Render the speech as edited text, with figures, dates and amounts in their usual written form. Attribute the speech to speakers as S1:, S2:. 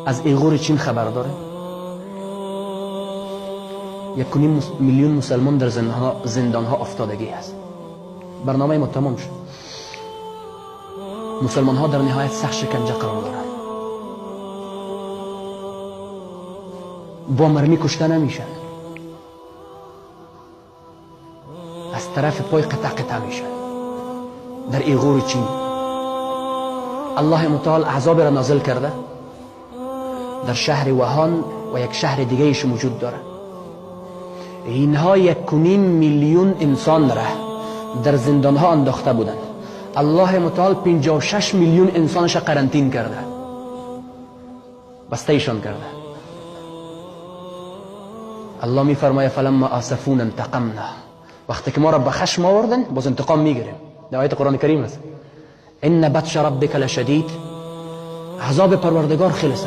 S1: از ایغور چین خبر داره؟ 1.5 میلیون مسلمان در زندان ها افتادگی هست. برنامه ما تمام شد. مسلمان ها در نهایت سخت شکنجه قرار دارند. با مرمی کشته نمیشن، از طرف پای قطع میشن. در ایغور چین الله متعال عذاب را نازل کرده. در شهر وهان و یک شهر دیگه ایش موجود داره. اینها 1.5 میلیون انسان را در زندان ها انداخته بودند. الله متعال 56 میلیون انسانش قرنطین کرده، بسته ایشان کرده. الله می فرماید فلما آسفونا انتقمنا، وقتی که ما را به خشم آوردن باز انتقام میگیریم. در آیت قرآن کریم است ان بطش ربک لشدید، عذاب پروردگار خیلی